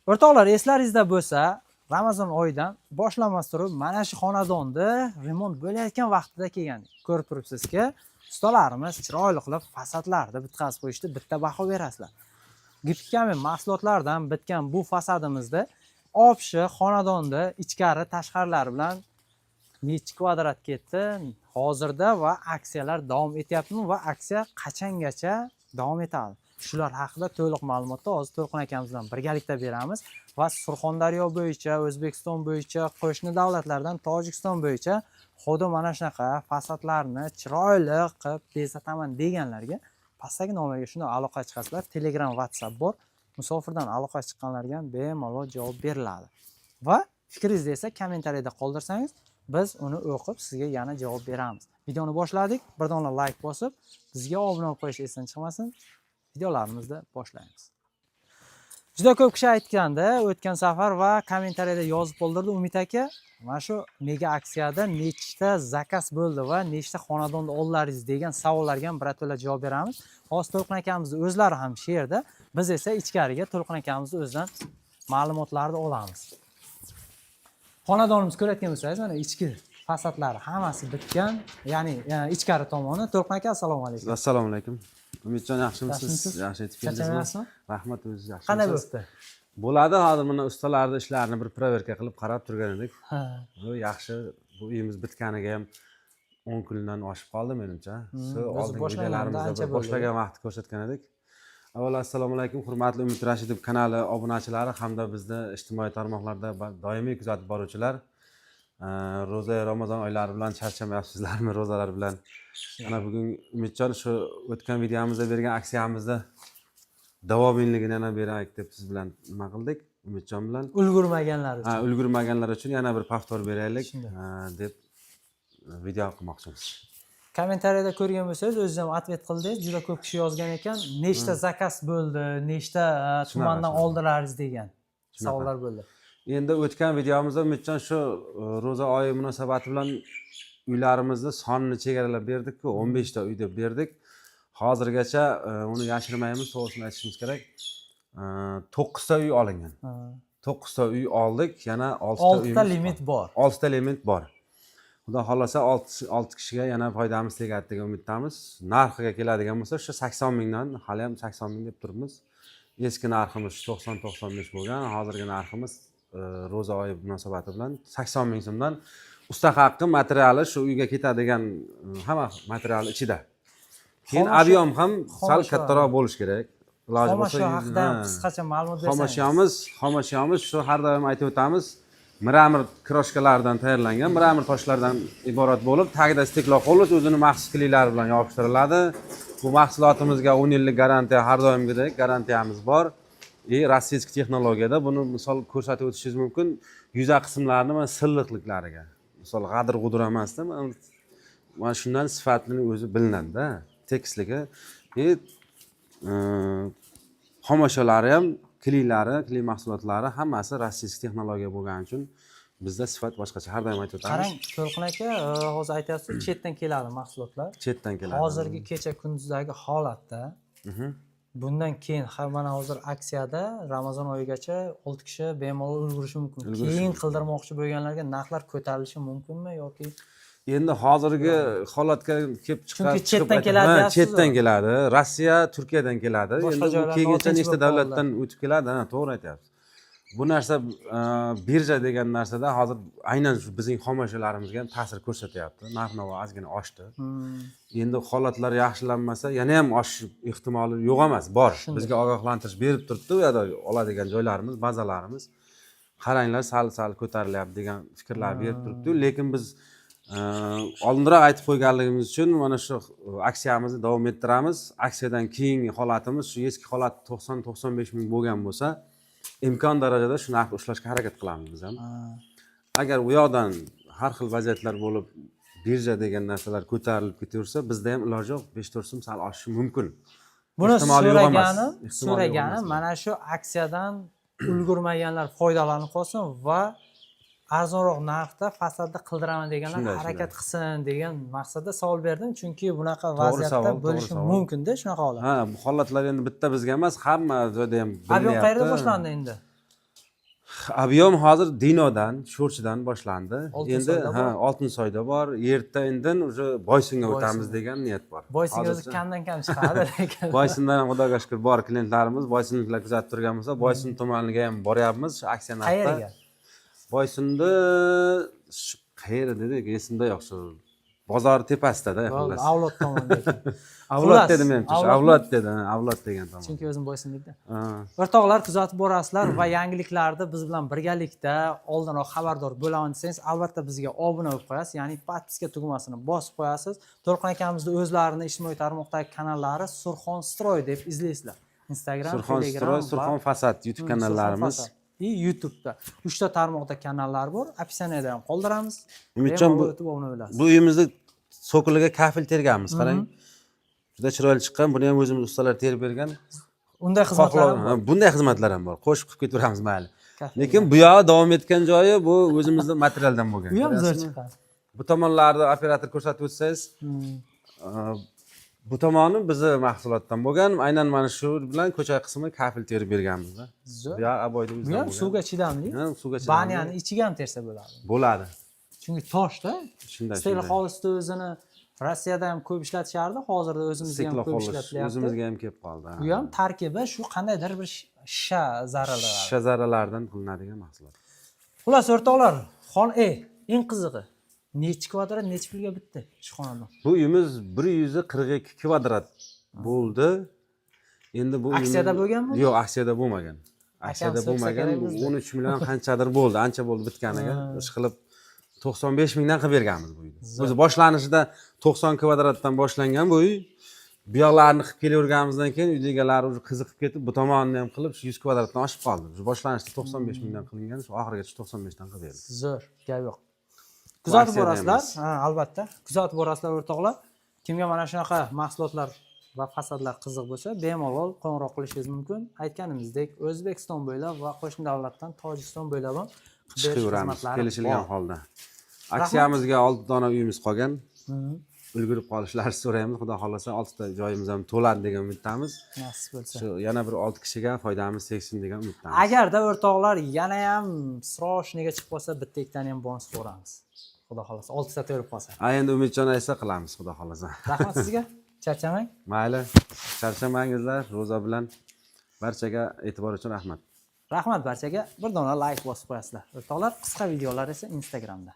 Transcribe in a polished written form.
O'rtoqlar, eslaringizda bo'lsa, Ramazon oyidan boshlanmas turib, mana shu xonadonni remont bo'layotgan vaqtida kelgandik. Ko'rib turibsizki, ustalarimiz chiroyli qilib fasadlarni bitkazib qo'yishdi, bitta baho berasizlar. Gipkami mahsulotlardan bitgan bu fasadimizda opshi xonadonni ichkari tashqarilari bilan necha kvadrat ketdi hozirda va aksiyalar davom etyaptimi va aksiya qachongacha davom etadi? Shular haqida to'liq ma'lumotni hozir To'lqin akamiz bilan birgalikda beramiz va Surxondaryo bo'yicha, O'zbekiston bo'yicha, qo'shni davlatlardan Tojikiston bo'yicha xuddi mana shunaqa fasadlarni chiroyli qilib bezataman deganlarga pastdagi nomerga shunday aloqa chiqasizlar. Telegram, WhatsApp bor. Musofirdan aloqa chiqqanlarga ham bemalol javob beriladi. Va fikringizni esa kommentariyada qoldirsangiz, biz uni o'qib sizga yana javob beramiz. Videoni boshladik. Bir dona like bosib, bizga obuna bo'lib qo'yish esdan chiqmasin. Videolarimizni boshlaymiz. Juda ko'p kishi aytganda, o'tgan safar va kommentariyada yozib qoldirdi Umid aka, mana shu mega aksiyada nechta zakaz bo'ldi va nechta xonadonni oldingiz degan savollarga ham birato'la javob beramiz. Hozir To'lqin akamizning o'zlari ham shu yerda, biz esa ichkariga To'lqin akamizning o'zidan ma'lumotlarni olamiz. Xonadonimizni ko'rayotgan bo'lsangiz, mana ichki fasadlari hammasi bitgan, ya'ni ichkari tomoni. To'lqin aka, assalomu alaykum. Assalomu alaykum. Umidjon, yaxshimisiz? Yaxshi yetib keldingizmi? Rahmat, o'zingiz yaxshimisiz? Qanday bo'libdi? Bo'ladi, hozir mana ustalarning ishlarini bir proverka qilib qarab turgan edik. Bu yaxshi, bu uyimiz bitganiga ham 10 kundan oshib qoldi menimcha. Shu oldingi videolarimizda boshlagan vaqtni ko'rsatgan edik. Avvalo assalomu alaykum, hurmatli Umid Rashidov kanali obunachilari hamda bizni ijtimoiy tarmoqlarda doimiy kuzatib boruvchilar. Ro'za Ramazon oylari bilan charchamayapsizlarmi, ro'zalar bilan? Mana bugun Umidjon shu o'tgan videomizda bergan aksiyamizda davomiyligini yana beraylik deb siz bilan nima qildik? Umidjon bilan Ulgurmaganlar uchun. Ulgurmaganlar uchun yana bir повтор beraylik deb video qilmoqchimiz. Kommentariyada ko'rgan bo'lsangiz, o'zingiz ham atvet qildingiz. Juda ko'p kishi yozgan ekan, nechta zakaz bo'ldi, nechta tumandan oldilaringiz degan savollar bo'ldi. Endi o'tgan videomizda Umidjon shu ro'za oyi munosabati bilan uylarimizni sonini chegaralab berdik-ku, 15 ta uy deb berdik. Hozirgacha uni yashirmaymiz, to'g'risini aytishimiz kerak. 9 ta uy olingan. 9 ta uy oldik, yana 6 ta limit bor. 6 ta limit bor. Xudo xolasa 6 kishiga yana foydamiz tegadi degan umiddamiz. Narxiga keladigan bo'lsa, shu 80 mingdan, hali ham 80 ming deb turibmiz. Eski narximiz 90-95 bo'lgan, hozirgi narximiz ro'za oyi munosabati bilan 80 ming so'mdan usta haqqi materiali shu uyga ketadigan hamma material ichida. Keyin avyom ham sal kattaroq bo'lish kerak. Iloji bo'lsa, xomashyo haqida qisqacha ma'lumot bersangiz. Xomashyomiz shu har doim aytib o'tamiz. Miramir kroshkalardan tayyorlangan, miramir toshlardan iborat bo'lib, tagida steklo qo'llos o'zini maxsus kliklari bilan yopishtiriladi. Bu mahsulotimizga 10 yillik garantiya, har doimgidek garantiyamiz bor. Rossiyskiy texnologiyada buni misol ko'rsatib o'tishingiz mumkin. Yuza qismlarini mana silliqliklariga. Misol g'adir-g'udur emasda, mana shundan sifatini o'zi bilinadi-da, tekisligi. Xomasholari ham, kli mahsulotlari hammasi rossiyskiy texnologiya bo'lgani uchun bizda sifat boshqacha. Har doim aytib o'tamiz. Qarang, To'lqin aka, hozir aytasiz, chetdan keladi mahsulotlar. Chetdan keladi. Hozirgi kecha kunduzdagi holatda bundan keyin mana hozir aksiyada Ramazon oyigacha 6 kishi bemalol ulgurishi mumkin. Keyin qildirmoqchi bo'lganlarga narxlar ko'tarilishi mumkinmi yoki endi hozirgi holatga kelib chiqadi. Chunki chetdan keladi. Chetdan keladi. Rossiya, Turkiyadan keladi. Endi bu kelguncha nechta davlatdan o'tib keladi, to'g'ri aytyapsiz. Bu narsa birja degan narsada hozir aynan shu bizning xomasholarimizga ham ta'sir ko'rsatyapti. Narx-navo ozgina oshdi. Endi holatlar yaxshilanmasa, yana ham oshish ehtimoli yo'q emas, bor. Bizga ogohlantirish berib turibdi, u yerda oladigan joylarimiz, bazalarimiz. Qaranglar, sal ko'tarilyapti degan fikrlar berib turibdi, lekin biz oldinroq aytib qo'yganligimiz uchun mana shu aksiyamizni davom ettiramiz. Aksiyadan keyingi holatimiz shu eski holat 90-95 ming bo'lgan bo'lsa, imkon darajada shu narxni ushlashga harakat qilamiz biz ham. Agar u yoqdan har xil vaziyatlar bo'lib, birja degan narsalar ko'tarilib ketaversa, bizda ham iloji yo'q, 5-4 so'm sal oshishi mumkin. Buni so'ragani mana shu aksiyadan ulgurmaganlar foydalanib qolsin va arzonroq narxda fasadda qildiraman deganlar harakat qilsin degan maqsadda savol berdim, chunki bunaqa vaziyatda bo'lishi mumkin-da shunaqa holat. Bu holatlar endi bitta bizga emas, hamma joyda ham Avion qayerda boshlandi endi? Ob'yom hozir Dinodan, Sho'rchidan boshlandi. Endi Oltinsoyda bor. Oltinsoyda bor. Erta indin o'sha Boysunga o'tamiz degan niyat bor. Boysunga o'zi kamdan kam chiqadi lekin. Boysundan ham xudoga shukr bor klientlarimiz, Boysunliklar kuzatib turgan bo'lsa, Boysun tomoniga ham boryapmiz shu aksiya narxda. Qayerga? Boysunda shu qayerda dedik, esimda yo'q shu. Bozor tepasida-da, xullas. Avlod tomonda. Avlod dedim men, avlod dedi, avlod degan tomon. Chunki o'zim Boysundikda. O'rtoqlar kuzatib borasizlar va yangiliklarni biz bilan birgalikda oldinroq xabardor bo'laman desangiz, albatta bizga obuna bo'lib qo'yasiz, ya'ni podpiska tugmasini bosib qo'yasiz. To'lqin akamizni o'zlarini ijtimoiy tarmoqdagi kanallari Surxon Stroy deb izlaysizlar. Instagram, Surxon Telegram, Stroy, Surxon Fasad YouTube kanallarimiz. YouTube'da 3 ta tarmoqda kanallar bor. Opsiyada ham qoldiramiz. Umidjon, bu uyimizni so'kiliga kafil terganmiz, qarang. Juda chiroyli chiqqan, buni ham o'zimiz ustalar terib bergan. Unday xizmatlar ham bor. Bunday xizmatlar ham bor. Qo'shib qilib ketaveramiz mayli. Lekin bu yoqda davom etgan joyi bu o'zimizning materialdan bo'lgan. Bu ham zo'r chiqqan. Bu tomonlarni operator ko'rsatib o'tsangiz, bu tomoni bizni mahsulotdan bo'lgan. Aynan mana shu bilan ko'cha qismi kafil terib berganmiz-da. Zo'r. Bu yoq aboyda Bu o'zimizdan ham suvga chidamli. Ha, suvga chidamli. Banyani ichiga ham tersa bo'ladi. Bo'ladi. Chunki toshda. Shunday. Stel hovlisida o'zini Rossiyada ham ko'p ishlatishardi, hozirda o'zimizga ham ko'p ishlatilyapti. O'zimizga ham kelib qoldi. Bu ham tarkibi shu qandaydir bir shisha zarralar. Shisha zarralardan qilinadigan mahsulot. Xullas o'rtoqlar, eng qizig'i, necha kvadrat, necha pulga bitdi shu xonadon? Bu uyimiz 142 kvadrat bo'ldi. Endi bu aksiyada bo'lganmi? Yo'q, aksiyada bo'lmagan. Aksiyada bo'lmagan, 13 million qanchadir bo'ldi, ancha bo'ldi bitganiga. Ishqilib 95 mingdan qilib berganmiz bu uyni. O'zi boshlanishida 90 kvadratdan boshlangan bu uy. Bu yoqlarni qilib kelaverganimizdan keyin uy egalari o'zi qiziqib ketib, bu tomonni ham qilib 100 kvadratdan oshib qoldi. Shu boshlanishda 95 mingdan qilingan, shu oxirigacha 95 dan qilib berdi. Zo'r, gap yo'q. Kuzatib borasizlar, albatta. Kuzatib borasizlar o'rtoqlar. Kimga mana shunaqa mahsulotlar va fasadlar qiziq bo'lsa, bemalol qo'ng'iroq qilishingiz mumkin. Aytganimizdek, O'zbekiston bo'ylab va qo'shni davlatdan Tojikiston bo'ylab ham chiqaveramiz kelishilgan holda. Aksiyamizga 6 dona uyimiz qolgan. Ulgurib qolishlarini so'raymiz. Xudo xolasa 6 ta joyimiz ham to'ladi degan umiddamiz. Nasib bo'lsa. Shu yana bir 6 kishiga foydamiz tegsin degan umiddamiz. Agarda o'rtoqlar yana ham sroshniga chiqib qolsa, bitta ikkitani ham bonus ko'ramiz. Xudo xolasa 6 ta to'lib qolsa. Endi Umidjon aytsa qilamiz, xudo xolasa. Rahmat sizga. Charchamang. Mayli. Charchamangizlar. Ro'za bilan barchaga e'tibor uchun rahmat. Rahmat barchaga. Bir dona like bosib qo'yasizlar. O'rtoqlar, qisqa videolar esa Instagramda.